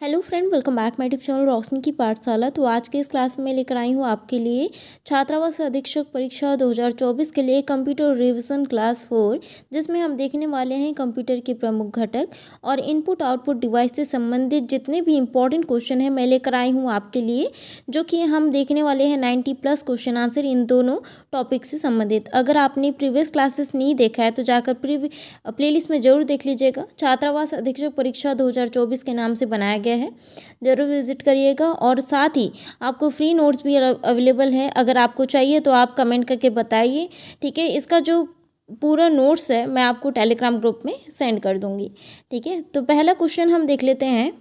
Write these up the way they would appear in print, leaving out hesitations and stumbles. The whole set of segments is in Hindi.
Hello friend, welcome back my YouTube channel Roshni की पाठशाला। तो आज के इस क्लास में लेकर आई हूँ आपके लिए छात्रावास अधीक्षक परीक्षा 2024 के लिए कंप्यूटर रिवीजन क्लास 4, जिसमें हम देखने वाले हैं कंप्यूटर के प्रमुख घटक और इनपुट आउटपुट डिवाइस से संबंधित जितने भी इंपॉर्टेंट क्वेश्चन हैं मैं लेकर आई हूँ आपके लिए, जो कि हम देखने वाले हैं 90+ क्वेश्चन आंसर इन दोनों टॉपिक से संबंधित। अगर आपने प्रीवियस क्लासेस नहीं देखा है तो जाकर प्लेलिस्ट में ज़रूर देख लीजिएगा। छात्रावास अधीक्षक परीक्षा 2024 के नाम से बनाया गया है, ज़रूर विजिट करिएगा। और साथ ही आपको फ्री नोट्स भी अवेलेबल है, अगर आपको चाहिए तो आप कमेंट करके बताइए, ठीक है। इसका जो पूरा नोट्स है मैं आपको टेलीग्राम ग्रुप में सेंड कर दूंगी, ठीक है। तो पहला क्वेश्चन हम देख लेते हैं।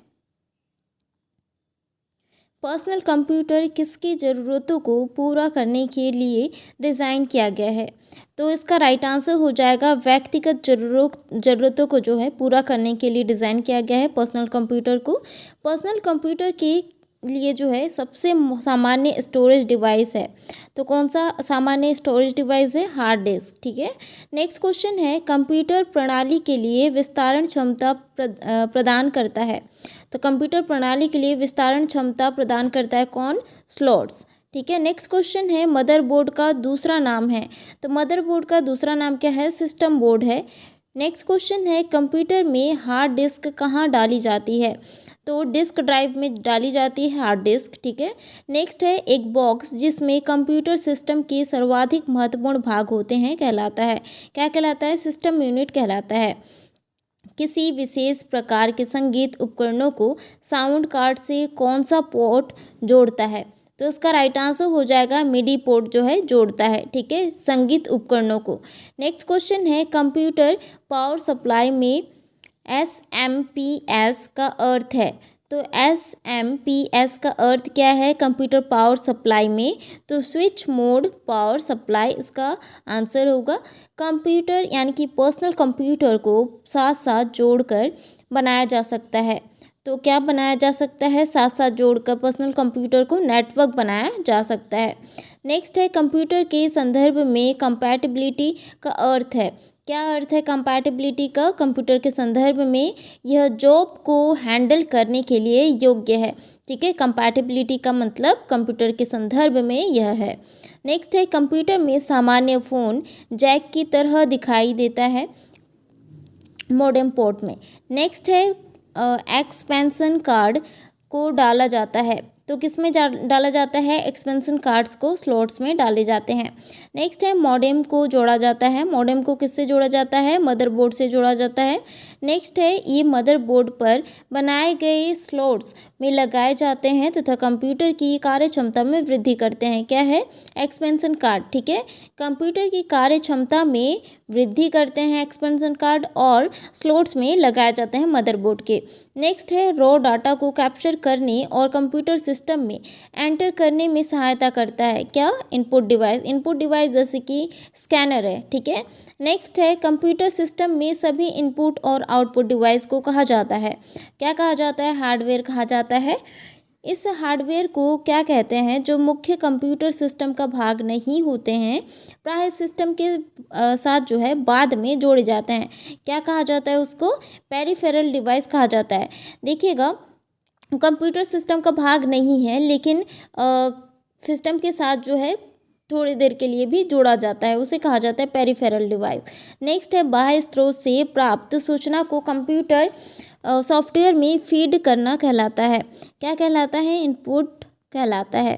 पर्सनल कंप्यूटर किसकी ज़रूरतों को पूरा करने के लिए डिज़ाइन किया गया है? तो इसका राइट आंसर हो जाएगा व्यक्तिगत ज़रूरतों को जो है पूरा करने के लिए डिज़ाइन किया गया है पर्सनल कंप्यूटर को। पर्सनल कंप्यूटर के लिए जो है सबसे सामान्य स्टोरेज डिवाइस है, तो कौन सा सामान्य स्टोरेज डिवाइस है? हार्ड डिस्क, ठीक है। नेक्स्ट क्वेश्चन है, कंप्यूटर प्रणाली के लिए विस्तारण क्षमता प्रदान करता है। तो कंप्यूटर प्रणाली के लिए विस्तारण क्षमता प्रदान करता है कौन? स्लॉट्स, ठीक है। नेक्स्ट क्वेश्चन है, मदरबोर्ड का दूसरा नाम है। तो मदरबोर्ड का दूसरा नाम क्या है? सिस्टम बोर्ड है। नेक्स्ट क्वेश्चन है, कंप्यूटर में हार्ड डिस्क कहाँ डाली जाती है? तो डिस्क ड्राइव में डाली जाती है हार्ड डिस्क, ठीक है। नेक्स्ट है, एक बॉक्स जिसमें कंप्यूटर सिस्टम के सर्वाधिक महत्वपूर्ण भाग होते हैं कहलाता है, क्या कहलाता है? सिस्टम यूनिट कहलाता है। किसी विशेष प्रकार के संगीत उपकरणों को साउंड कार्ड से कौन सा पोर्ट जोड़ता है? तो इसका राइट आंसर हो जाएगा मिडी पोर्ट जो है जोड़ता है, ठीक है, संगीत उपकरणों को। नेक्स्ट क्वेश्चन है, कंप्यूटर पावर सप्लाई में एसएमपीएस का अर्थ है। तो एसएमपीएस का अर्थ क्या है कंप्यूटर पावर सप्लाई में? तो स्विच मोड पावर सप्लाई इसका आंसर होगा। कंप्यूटर यानी कि पर्सनल कंप्यूटर को साथ साथ जोड़कर बनाया जा सकता है। तो क्या बनाया जा सकता है? साथ साथ जोड़कर पर्सनल कंप्यूटर को नेटवर्क बनाया जा सकता है। नेक्स्ट है, कंप्यूटर के संदर्भ में कंपैटिबिलिटी का अर्थ है, क्या अर्थ है कंपैटिबिलिटी का? कंप्यूटर के संदर्भ में यह जॉब को हैंडल करने के लिए योग्य है, ठीक है। कंपैटिबिलिटी का मतलब कंप्यूटर के संदर्भ में यह है। नेक्स्ट है, कंप्यूटर में सामान्य फ़ोन जैक की तरह दिखाई देता है मॉडेम पोर्ट में। नेक्स्ट है, एक्सपेंशन कार्ड को डाला जाता है, तो किस में डाला जाता है? एक्सपेंशन कार्ड्स को स्लॉट्स में डाले जाते हैं। नेक्स्ट है, मॉडेम को जोड़ा जाता है। मॉडेम को किससे जोड़ा जाता है? मदरबोर्ड से जोड़ा जाता है। नेक्स्ट है, ये मदरबोर्ड पर बनाए गए स्लॉट्स में लगाए जाते हैं तथा कंप्यूटर की कार्य क्षमता में वृद्धि करते हैं, क्या है? एक्सपेंशन कार्ड, ठीक है। कंप्यूटर की कार्य क्षमता में वृद्धि करते हैं एक्सपेंशन कार्ड और स्लॉट्स में लगाए जाते हैं मदरबोर्ड के। नेक्स्ट है, रॉ डाटा को कैप्चर करने और कंप्यूटर सिस्टम में एंटर करने में सहायता करता है, क्या? Input device. इनपुट डिवाइस जैसे कि स्कैनर है, ठीक है। नेक्स्ट है, कंप्यूटर सिस्टम में सभी इनपुट और आउटपुट डिवाइस को कहा जाता है, क्या कहा जाता है? हार्डवेयर कहा जाता है। इस हार्डवेयर को क्या कहते हैं? जो मुख्य कंप्यूटर सिस्टम का भाग नहीं होते हैं, प्राय सिस्टम के साथ जो है बाद में जोड़े जाते हैं, क्या कहा जाता है उसको? पेरिफेरल डिवाइस कहा जाता है। देखिएगा, कंप्यूटर सिस्टम का भाग नहीं है लेकिन सिस्टम के साथ जो है थोड़ी देर के लिए भी जोड़ा जाता है, उसे कहा जाता है पेरिफेरल डिवाइस। नेक्स्ट है, बाह्य स्रोत से प्राप्त सूचना को कंप्यूटर सॉफ्टवेयर में फीड करना कहलाता है, क्या कहलाता है? इनपुट कहलाता है।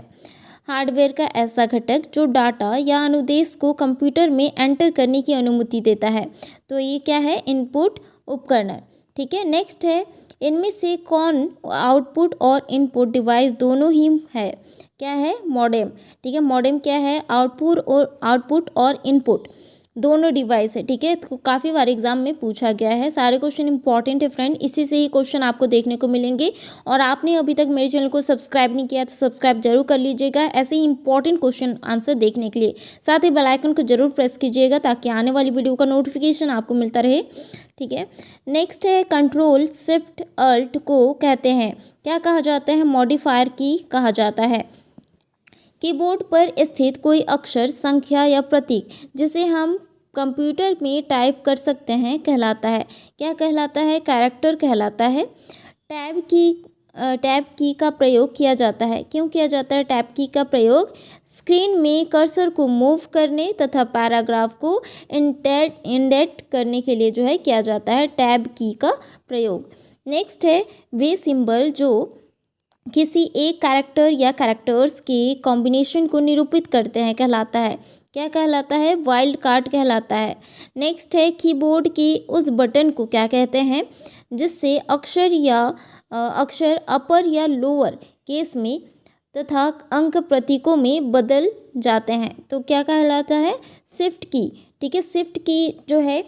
हार्डवेयर का ऐसा घटक जो डाटा या अनुदेश को कंप्यूटर में एंटर करने की अनुमति देता है, तो ये क्या है? इनपुट उपकरण, ठीक है। नेक्स्ट है, इनमें से कौन आउटपुट और इनपुट डिवाइस दोनों ही है, क्या है? मॉडेम, ठीक है। मॉडेम क्या है? आउटपुट और इनपुट दोनों डिवाइस है, ठीक है। तो काफ़ी बार एग्जाम में पूछा गया है, सारे क्वेश्चन इंपॉर्टेंट है फ्रेंड, इसी से ही क्वेश्चन आपको देखने को मिलेंगे। और आपने अभी तक मेरे चैनल को सब्सक्राइब नहीं किया तो सब्सक्राइब जरूर कर लीजिएगा ऐसे ही इंपॉर्टेंट क्वेश्चन आंसर देखने के लिए। साथ ही बेल आइकन को जरूर प्रेस कीजिएगा ताकि आने वाली वीडियो का नोटिफिकेशन आपको मिलता रहे, ठीक है। नेक्स्ट है, कंट्रोल शिफ्ट अल्ट को कहते हैं, क्या कहा जाता है? मॉडिफायर की कहा जाता है। कीबोर्ड पर स्थित कोई अक्षर, संख्या या प्रतीक जिसे हम कंप्यूटर में टाइप कर सकते हैं कहलाता है, क्या कहलाता है? कैरेक्टर कहलाता है। टैब की टैब की का प्रयोग किया जाता है। क्यों किया जाता है टैब की का प्रयोग? स्क्रीन में कर्सर को मूव करने तथा पैराग्राफ को इंडेंट करने के लिए जो है किया जाता है टैब की का प्रयोग। नेक्स्ट है वे सिंबल जो किसी एक कैरेक्टर या कैरेक्टर्स के कॉम्बिनेशन को निरूपित करते हैं कहलाता है, क्या कहलाता है? वाइल्ड कार्ड कहलाता है। नेक्स्ट है कीबोर्ड की उस बटन को क्या कहते हैं जिससे अक्षर अपर या लोअर केस में तथा अंक प्रतीकों में बदल जाते हैं, तो क्या कहलाता है? शिफ्ट की। ठीक है, शिफ्ट की जो है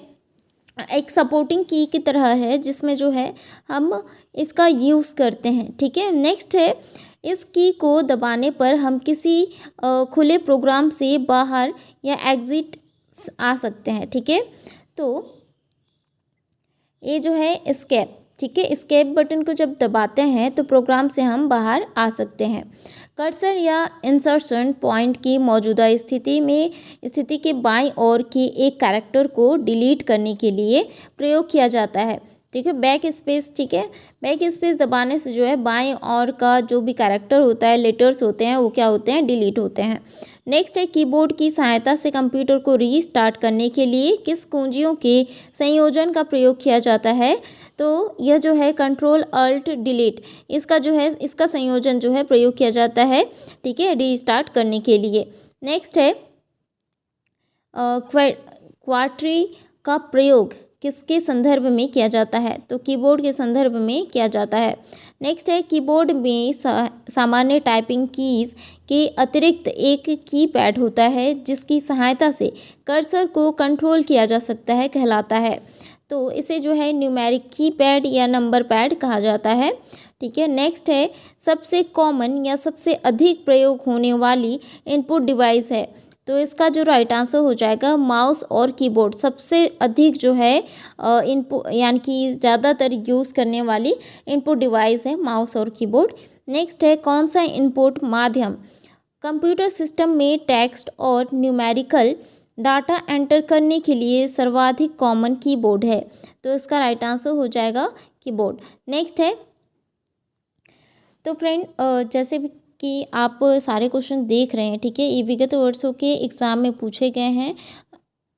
एक सपोर्टिंग की तरह है जिसमें जो है हम इसका यूज़ करते हैं। ठीक है, नेक्स्ट है इस की को दबाने पर हम किसी खुले प्रोग्राम से बाहर या एग्जिट आ सकते हैं। ठीक है, तो ये जो है एस्केप। ठीक है, एस्केप बटन को जब दबाते हैं तो प्रोग्राम से हम बाहर आ सकते हैं। कर्सर या इंसर्शन पॉइंट की मौजूदा स्थिति के बाईं ओर के एक कैरेक्टर को डिलीट करने के लिए प्रयोग किया जाता है। ठीक है, बैक स्पेस। ठीक है, बैक स्पेस दबाने से जो है बाईं ओर का जो भी कैरेक्टर होता है, लेटर्स होते हैं, वो क्या होते हैं? डिलीट होते हैं। नेक्स्ट है कीबोर्ड की सहायता से कंप्यूटर को रीस्टार्ट करने के लिए किस कुंजियों के संयोजन का प्रयोग किया जाता है? तो यह जो है कंट्रोल अल्ट डिलीट, इसका जो है इसका संयोजन जो है प्रयोग किया जाता है। ठीक है, रीस्टार्ट करने के लिए। नेक्स्ट है क्वाट्री का प्रयोग किसके संदर्भ में किया जाता है? तो कीबोर्ड के संदर्भ में किया जाता है। नेक्स्ट है कीबोर्ड में सामान्य टाइपिंग कीज के अतिरिक्त एक कीपैड होता है जिसकी सहायता से कर्सर को कंट्रोल किया जा सकता है कहलाता है, तो इसे जो है न्यूमेरिक कीपैड या नंबर पैड कहा जाता है। ठीक है, नेक्स्ट है सबसे कॉमन या सबसे अधिक प्रयोग होने वाली इनपुट डिवाइस है, तो इसका जो राइट आंसर हो जाएगा माउस और कीबोर्ड। सबसे अधिक जो है इनपुट यानी कि ज़्यादातर यूज़ करने वाली इनपुट डिवाइस है माउस और कीबोर्ड। नेक्स्ट है कौन सा इनपुट माध्यम कंप्यूटर सिस्टम में टेक्स्ट और न्यूमेरिकल डाटा एंटर करने के लिए सर्वाधिक कॉमन कीबोर्ड है? तो इसका राइट आंसर हो जाएगा कीबोर्ड। नेक्स्ट है तो फ्रेंड जैसे भी कि आप सारे क्वेश्चन देख रहे हैं, ठीक है, ये विगत वर्षों के एग्ज़ाम में पूछे गए हैं।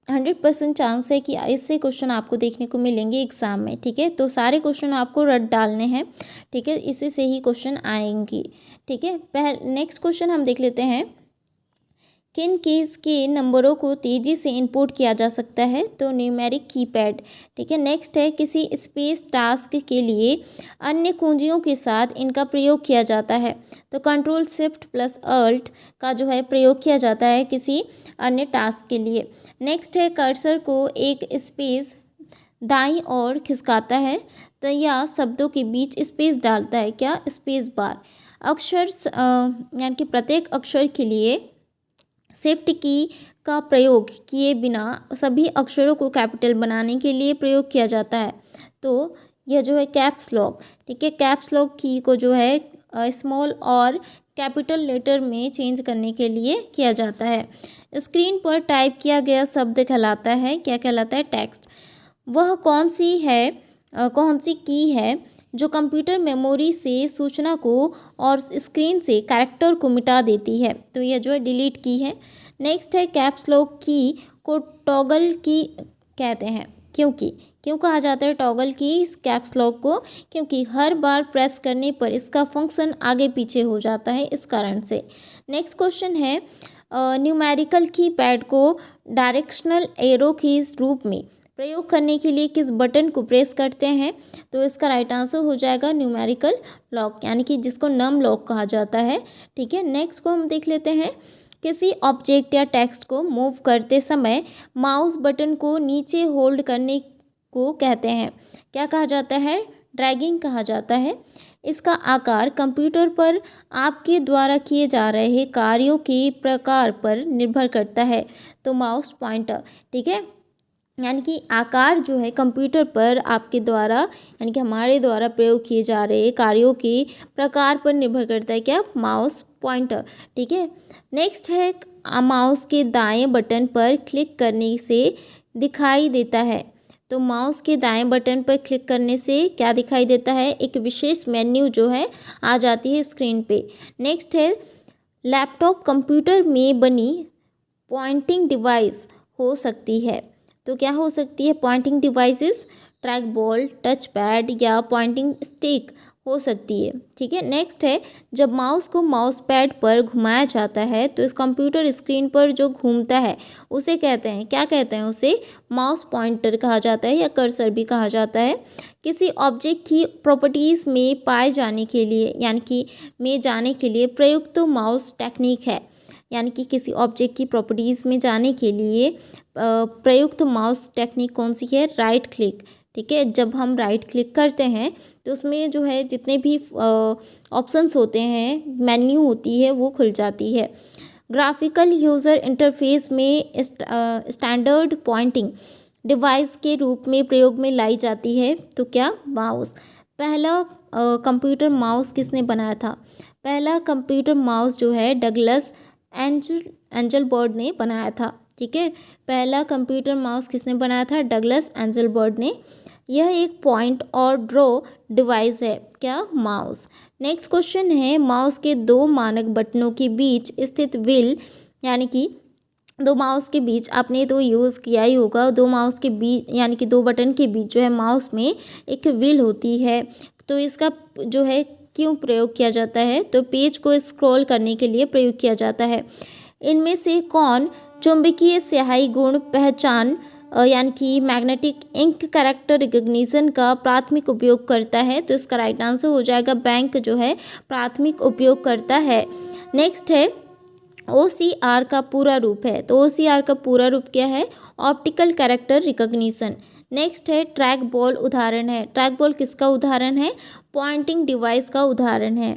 100% चांस है कि इससे क्वेश्चन आपको देखने को मिलेंगे एग्ज़ाम में। ठीक है, तो सारे क्वेश्चन आपको रट डालने हैं। ठीक है, इसी से ही क्वेश्चन आएंगे। ठीक है, नेक्स्ट क्वेश्चन हम देख लेते हैं किन कीज़ के नंबरों को तेज़ी से इनपुट किया जा सकता है? तो न्यूमेरिक कीपैड। ठीक है, नेक्स्ट है किसी स्पेस टास्क के लिए अन्य कुंजियों के साथ इनका प्रयोग किया जाता है? तो कंट्रोल शिफ्ट प्लस अल्ट का जो है प्रयोग किया जाता है किसी अन्य टास्क के लिए। नेक्स्ट है कर्सर को एक स्पेस दाईं ओर खिसकाता है तो या शब्दों के बीच स्पेस डालता है, क्या? Space bar. अक्षर यानी कि प्रत्येक अक्षर के लिए शिफ्ट की का प्रयोग किए बिना सभी अक्षरों को कैपिटल बनाने के लिए प्रयोग किया जाता है, तो यह जो है कैप्स लॉक। ठीक है, कैप्स लॉक की को जो है स्मॉल और कैपिटल लेटर में चेंज करने के लिए किया जाता है। स्क्रीन पर टाइप किया गया शब्द कहलाता है, क्या कहलाता है? टेक्स्ट। वह कौन सी की है जो कंप्यूटर मेमोरी से सूचना को और स्क्रीन से कैरेक्टर को मिटा देती है? तो यह जो है डिलीट की है। नेक्स्ट है कैप्स लॉक की को टॉगल की कहते हैं, क्यों कहा जाता है टॉगल की इस कैप्स लॉक को? क्योंकि हर बार प्रेस करने पर इसका फंक्शन आगे पीछे हो जाता है, इस कारण से। नेक्स्ट क्वेश्चन है न्यूमेरिकल कीपैड को डायरेक्शनल एरो के रूप में प्रयोग करने के लिए किस बटन को प्रेस करते हैं? तो इसका राइट आंसर हो जाएगा न्यूमेरिकल लॉक, यानी कि जिसको नम लॉक कहा जाता है। ठीक है, नेक्स्ट को हम देख लेते हैं किसी ऑब्जेक्ट या टेक्स्ट को मूव करते समय माउस बटन को नीचे होल्ड करने को कहते हैं, क्या कहा जाता है? ड्रैगिंग कहा जाता है। इसका आकार कंप्यूटर पर आपके द्वारा किए जा रहे कार्यों के प्रकार पर निर्भर करता है, तो माउस पॉइंटर। ठीक है, यानी कि आकार जो है कंप्यूटर पर आपके द्वारा यानी कि हमारे द्वारा प्रयोग किए जा रहे कार्यों के प्रकार पर निर्भर करता है, क्या? Mouse pointer. ठीक है, नेक्स्ट है माउस के दाएं बटन पर क्लिक करने से दिखाई देता है तो माउस के दाएं बटन पर क्लिक करने से क्या दिखाई देता है, एक विशेष मेन्यू जो है आ जाती है स्क्रीन पे। नेक्स्ट है लैपटॉप कंप्यूटर में बनी पॉइंटिंग डिवाइस हो सकती है। तो क्या हो सकती है, pointing devices trackball, touchpad या पॉइंटिंग स्टिक हो सकती है। ठीक है। नेक्स्ट है जब माउस को माउस पैड पर घुमाया जाता है तो इस कंप्यूटर स्क्रीन पर जो घूमता है उसे कहते हैं, क्या कहते हैं, उसे माउस पॉइंटर कहा जाता है या कर्सर भी कहा जाता है। किसी ऑब्जेक्ट की प्रॉपर्टीज़ में पाए जाने के लिए यानी कि में जाने के लिए प्रयुक्त तो माउस टेक्निक है, यानी कि किसी ऑब्जेक्ट की प्रॉपर्टीज़ में जाने के लिए प्रयुक्त माउस टेक्निक कौन सी है, राइट क्लिक। ठीक है। जब हम राइट क्लिक करते हैं तो उसमें जो है जितने भी ऑप्शंस होते हैं, मेन्यू होती है, वो खुल जाती है। ग्राफिकल यूज़र इंटरफेस में स्टैंडर्ड पॉइंटिंग डिवाइस के रूप में प्रयोग में लाई जाती है। तो क्या, माउस। पहला कंप्यूटर माउस किसने बनाया था, पहला कंप्यूटर माउस जो है डगलस एंजलबर्ड ने बनाया था। ठीक है। पहला कंप्यूटर माउस किसने बनाया था, डगलस एंजलबर्ड ने। यह एक पॉइंट और ड्रॉ डिवाइस है, क्या, माउस। नेक्स्ट क्वेश्चन है माउस के दो मानक बटनों के बीच स्थित व्हील, यानी कि दो माउस के बीच आपने तो यूज़ किया ही होगा, दो माउस के बीच यानी कि दो बटन के बीच जो है माउस में एक व्हील होती है। तो इसका जो है क्यों प्रयोग किया जाता है, तो पेज को स्क्रॉल करने के लिए प्रयोग किया जाता है। इनमें से कौन चुंबकीय स्याही गुण पहचान यानी कि मैग्नेटिक इंक कैरेक्टर रिकग्निशन का प्राथमिक उपयोग करता है, तो इसका राइट आंसर हो जाएगा बैंक जो है प्राथमिक उपयोग करता है। नेक्स्ट है OCR का पूरा रूप है, तो OCR का पूरा रूप क्या है, ऑप्टिकल कैरेक्टर रिकग्निशन। नेक्स्ट है ट्रैक बॉल उदाहरण है, ट्रैक बॉल किसका उदाहरण है, पॉइंटिंग डिवाइस का उदाहरण है।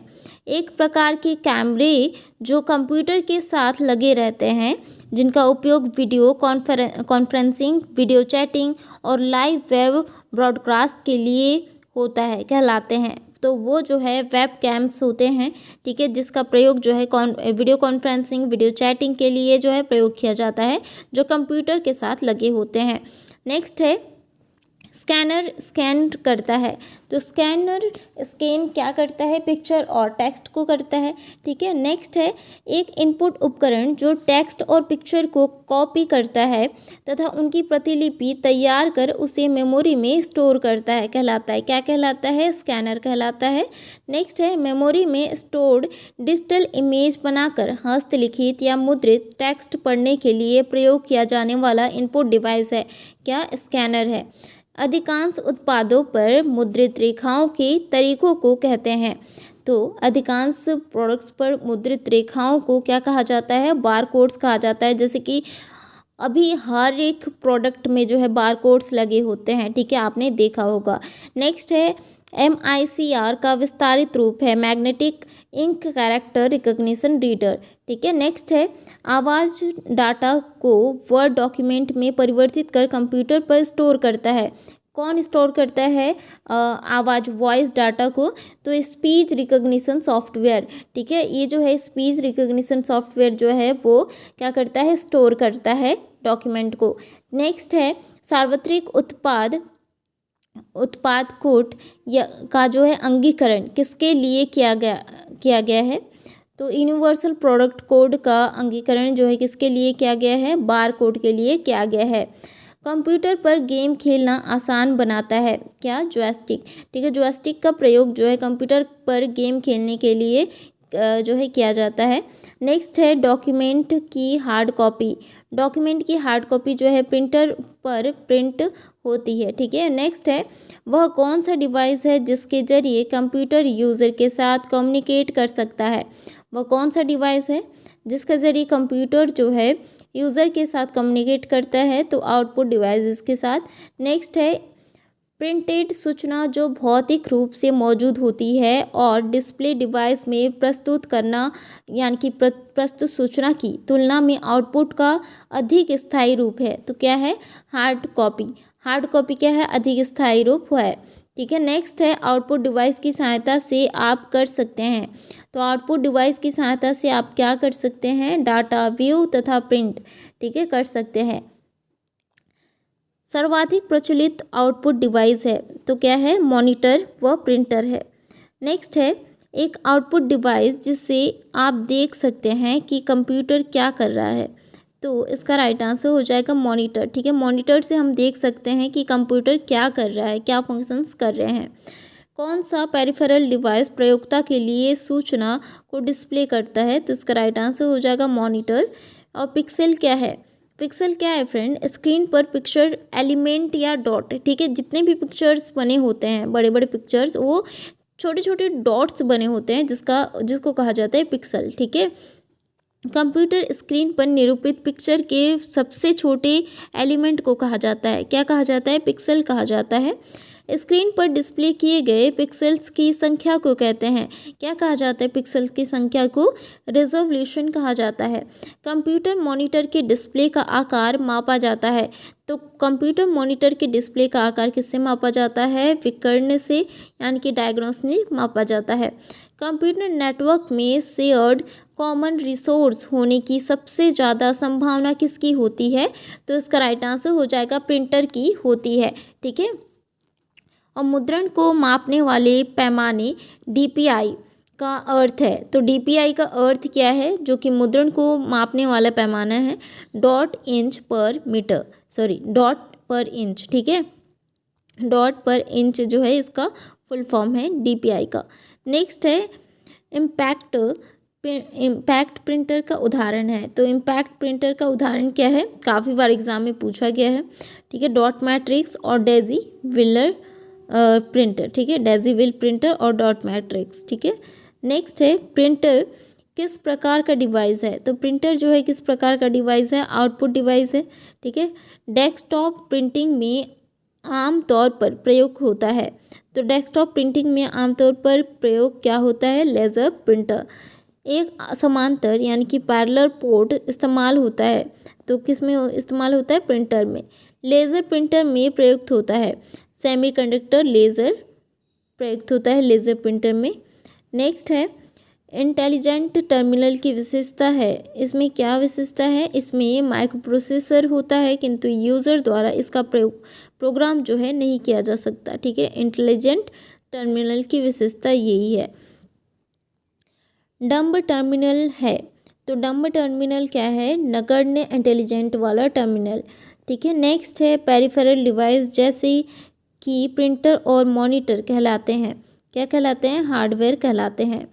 एक प्रकार के कैमरे जो कंप्यूटर के साथ लगे रहते हैं, जिनका उपयोग वीडियो कॉन्फ्रेंसिंग, वीडियो चैटिंग और लाइव वेब ब्रॉडकास्ट के लिए होता है, कहलाते हैं। तो वो जो है वेब कैम्स होते हैं। ठीक है। जिसका प्रयोग जो है वीडियो कॉन्फ्रेंसिंग, वीडियो चैटिंग के लिए जो है प्रयोग किया जाता है, जो कंप्यूटर के साथ लगे होते हैं। नेक्स्ट है स्कैनर स्कैन करता है, तो स्कैनर स्कैन क्या करता है, पिक्चर और टेक्स्ट को करता है। ठीक है। नेक्स्ट है एक इनपुट उपकरण जो टेक्स्ट और पिक्चर को कॉपी करता है तथा उनकी प्रतिलिपि तैयार कर उसे मेमोरी में स्टोर करता है, कहलाता है, क्या कहलाता है, स्कैनर कहलाता है। नेक्स्ट है मेमोरी में स्टोर्ड डिजिटल इमेज बनाकर हस्तलिखित या मुद्रित टेक्स्ट पढ़ने के लिए प्रयोग किया जाने वाला इनपुट डिवाइस है, क्या, स्कैनर है। अधिकांश उत्पादों पर मुद्रित रेखाओं के तरीकों को कहते हैं, तो अधिकांश प्रोडक्ट्स पर मुद्रित रेखाओं को क्या कहा जाता है, बारकोड्स कहा जाता है। जैसे कि अभी हर एक प्रोडक्ट में जो है बारकोड्स लगे होते हैं। ठीक है, आपने देखा होगा। नेक्स्ट है MICR का विस्तारित रूप है magnetic ink character recognition reader. ठीक है। नेक्स्ट है आवाज़ डाटा को वर्ड डॉक्यूमेंट में परिवर्तित कर कंप्यूटर पर स्टोर करता है, कौन स्टोर करता है आवाज़ वॉइस डाटा को, तो स्पीच रिकग्निशन सॉफ्टवेयर। ठीक है। ये जो है स्पीच रिकग्निशन सॉफ्टवेयर जो है वो क्या करता है, स्टोर करता है डॉक्यूमेंट को। नेक्स्ट है सार्वत्रिक उत्पाद कोड या का जो है अंगीकरण किसके लिए किया गया है, तो यूनिवर्सल प्रोडक्ट कोड का अंगीकरण जो है किसके लिए किया गया है, बार कोड के लिए किया गया है। कंप्यूटर पर गेम खेलना आसान बनाता है, क्या, जॉयस्टिक। ठीक है। जॉयस्टिक का प्रयोग जो है कंप्यूटर पर गेम खेलने के लिए जो है किया जाता है। नेक्स्ट है डॉक्यूमेंट की हार्ड कॉपी, डॉक्यूमेंट की हार्ड कॉपी जो है प्रिंटर पर प्रिंट होती है। ठीक है। नेक्स्ट है वह कौन सा डिवाइस है जिसके जरिए कंप्यूटर यूज़र के साथ कम्युनिकेट कर सकता है, वह कौन सा डिवाइस है जिसके ज़रिए कंप्यूटर जो है यूज़र के साथ कम्युनिकेट करता है, तो आउटपुट डिवाइसेस के साथ। नेक्स्ट है प्रिंटेड सूचना जो भौतिक रूप से मौजूद होती है और डिस्प्ले डिवाइस में प्रस्तुत करना, यानी कि प्रस्तुत सूचना की तुलना में आउटपुट का अधिक स्थायी रूप है, तो क्या है, हार्ड कॉपी। हार्ड कॉपी क्या है, अधिक स्थायी रूप है। ठीक है। नेक्स्ट है आउटपुट डिवाइस की सहायता से आप कर सकते हैं, तो आउटपुट डिवाइस की सहायता से आप क्या कर सकते हैं, डाटा व्यू तथा प्रिंट, ठीक है, कर सकते हैं। सर्वाधिक प्रचलित आउटपुट डिवाइस है तो क्या है, मॉनिटर व प्रिंटर है। नेक्स्ट है एक आउटपुट डिवाइस जिससे आप देख सकते हैं कि कंप्यूटर क्या कर रहा है, तो इसका राइट आंसर हो जाएगा मॉनिटर। ठीक है, मॉनिटर से हम देख सकते हैं कि कंप्यूटर क्या कर रहा है, क्या फंक्शंस कर रहे हैं। कौन सा पेरिफेरल डिवाइस प्रयोक्ता के लिए सूचना को डिस्प्ले करता है, तो इसका राइट आंसर हो जाएगा मॉनिटर। और पिक्सल क्या है, पिक्सल क्या है फ्रेंड, स्क्रीन पर पिक्चर एलिमेंट या डॉट। ठीक है, जितने भी पिक्चर्स बने होते हैं, बड़े बड़े पिक्चर्स, वो छोटे छोटे डॉट्स बने होते हैं जिसको कहा जाता है पिक्सल। ठीक है, कंप्यूटर स्क्रीन पर निरूपित पिक्चर के सबसे छोटे एलिमेंट को कहा जाता है, क्या कहा जाता है, पिक्सल कहा जाता है। स्क्रीन पर डिस्प्ले किए गए पिक्सेल्स की संख्या को कहते हैं, क्या कहा जाता है, पिक्सेल्स की संख्या को रेजोल्यूशन कहा जाता है। कंप्यूटर मॉनिटर के डिस्प्ले का आकार मापा जाता है, तो कंप्यूटर मॉनिटर के डिस्प्ले का आकार किससे मापा जाता है, विकर्ण से, यानी कि डायग्नोस से मापा जाता है। कंप्यूटर नेटवर्क में शेयर्ड कॉमन रिसोर्स होने की सबसे ज़्यादा संभावना किसकी होती है, तो इसका राइट आंसर हो जाएगा प्रिंटर की होती है। ठीक है, और मुद्रण को मापने वाले पैमाने डीपीआई का अर्थ है, तो डीपीआई का अर्थ क्या है, जो कि मुद्रण को मापने वाला पैमाना है, डॉट इंच पर मीटर, सॉरी डॉट पर इंच। ठीक है, डॉट पर इंच जो है इसका फुल फॉर्म है डीपीआई का। नेक्स्ट है इम्पैक्ट प्रिंटर का उदाहरण है, तो इम्पैक्ट प्रिंटर का उदाहरण क्या है, काफ़ी बार एग्जाम में पूछा गया है। ठीक है, डॉट मैट्रिक्स और डेजी विलर प्रिंटर। ठीक है, डेजी विल प्रिंटर और डॉट मैट्रिक्स। ठीक है, नेक्स्ट है प्रिंटर किस प्रकार का डिवाइस है, तो प्रिंटर जो है किस प्रकार का डिवाइस है, आउटपुट डिवाइस है। ठीक है, डेस्कटॉप प्रिंटिंग में आमतौर पर प्रयोग होता है, तो डेस्कटॉप प्रिंटिंग में आमतौर पर प्रयोग क्या होता है, लेज़र प्रिंटर। एक समांतर यानी कि पैरेलल पोर्ट इस्तेमाल होता है, तो किस में इस्तेमाल होता है, प्रिंटर में। लेज़र प्रिंटर में प्रयुक्त होता है, सेमीकंडक्टर लेज़र प्रयुक्त होता है लेज़र प्रिंटर में। नेक्स्ट है इंटेलिजेंट टर्मिनल की विशेषता है, इसमें क्या विशेषता है, इसमें माइक्रो प्रोसेसर होता है, किंतु यूज़र द्वारा इसका प्रोग्राम जो है नहीं किया जा सकता। ठीक है, इंटेलिजेंट टर्मिनल की विशेषता यही है। डम्ब टर्मिनल है, तो डम्ब टर्मिनल क्या है, नगण्य इंटेलिजेंट वाला टर्मिनल। ठीक है, नेक्स्ट है पेरिफेरल डिवाइस जैसे कि प्रिंटर और मॉनिटर कहलाते हैं, क्या कहलाते हैं, हार्डवेयर कहलाते हैं।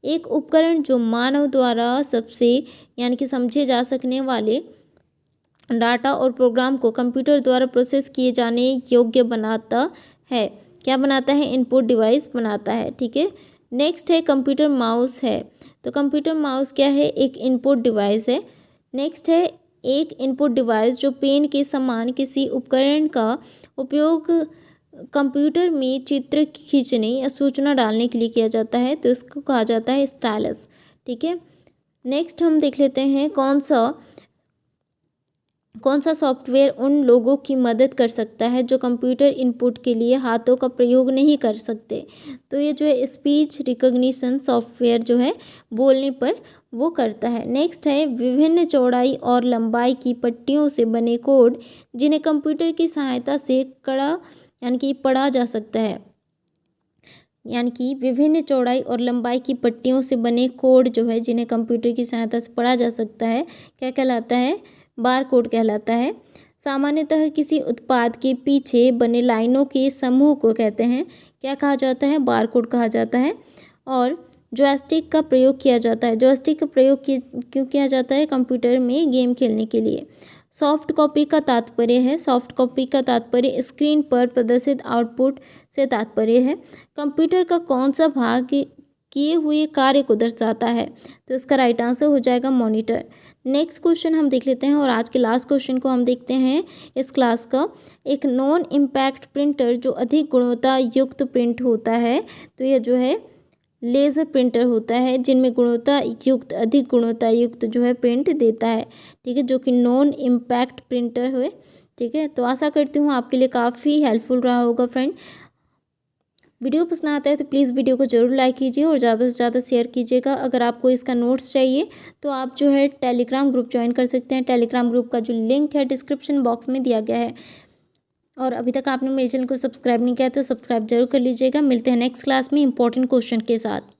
एक उपकरण जो मानव द्वारा सबसे यानी कि समझे जा सकने वाले डाटा और प्रोग्राम को कंप्यूटर द्वारा प्रोसेस किए जाने योग्य बनाता है, क्या बनाता है, इनपुट डिवाइस बनाता है। ठीक है, नेक्स्ट है कंप्यूटर माउस है, तो कंप्यूटर माउस क्या है, एक इनपुट डिवाइस है। नेक्स्ट है एक इनपुट डिवाइस जो पेन के समान किसी उपकरण का उपयोग कंप्यूटर में चित्र खींचने या सूचना डालने के लिए किया जाता है, तो इसको कहा जाता है स्टाइलस। ठीक है, नेक्स्ट हम देख लेते हैं कौन सा सॉफ्टवेयर उन लोगों की मदद कर सकता है जो कंप्यूटर इनपुट के लिए हाथों का प्रयोग नहीं कर सकते, तो ये जो है स्पीच रिकॉग्निशन सॉफ्टवेयर जो है बोलने पर वो करता है। नेक्स्ट है विभिन्न चौड़ाई और लंबाई की पट्टियों से बने कोड जिन्हें कंप्यूटर की सहायता से यानी कि पढ़ा जा सकता है, यानी कि विभिन्न चौड़ाई और लंबाई की पट्टियों से बने कोड जो है जिन्हें कंप्यूटर की सहायता से पढ़ा जा सकता है, क्या कहलाता है, बार कोड कहलाता है। सामान्यतः किसी उत्पाद के पीछे बने लाइनों के समूह को कहते हैं, क्या कहा जाता है, बार कोड कहा जाता है। और जॉयस्टिक का प्रयोग किया जाता है, जॉयस्टिक का प्रयोग क्यों किया जाता है, कंप्यूटर में गेम खेलने के लिए। सॉफ्ट कॉपी का तात्पर्य है, सॉफ्ट कॉपी का तात्पर्य स्क्रीन पर प्रदर्शित आउटपुट से तात्पर्य है। कंप्यूटर का कौन सा भाग किए हुए कार्य को दर्शाता है, तो इसका राइट आंसर हो जाएगा मॉनिटर। नेक्स्ट क्वेश्चन हम देख लेते हैं और आज के लास्ट क्वेश्चन को हम देखते हैं इस क्लास का। एक नॉन इम्पैक्ट प्रिंटर जो अधिक गुणवत्ता युक्त प्रिंट होता है, तो यह जो है लेज़र प्रिंटर होता है जिनमें अधिक गुणवत्ता युक्त जो है प्रिंट देता है। ठीक है, जो कि नॉन इम्पैक्ट प्रिंटर हुए। ठीक है, तो आशा करती हूँ आपके लिए काफ़ी हेल्पफुल रहा होगा फ्रेंड। वीडियो पसंद आता है तो प्लीज़ वीडियो को ज़रूर लाइक कीजिए और ज़्यादा से ज़्यादा शेयर कीजिएगा। अगर आपको इसका नोट्स चाहिए तो आप जो है टेलीग्राम ग्रुप ज्वाइन कर सकते हैं। टेलीग्राम ग्रुप का जो लिंक है डिस्क्रिप्शन बॉक्स में दिया गया है। और अभी तक आपने मेरे चैनल को सब्सक्राइब नहीं किया तो सब्सक्राइब जरूर कर लीजिएगा। मिलते हैं नेक्स्ट क्लास में इंपॉर्टेंट क्वेश्चन के साथ।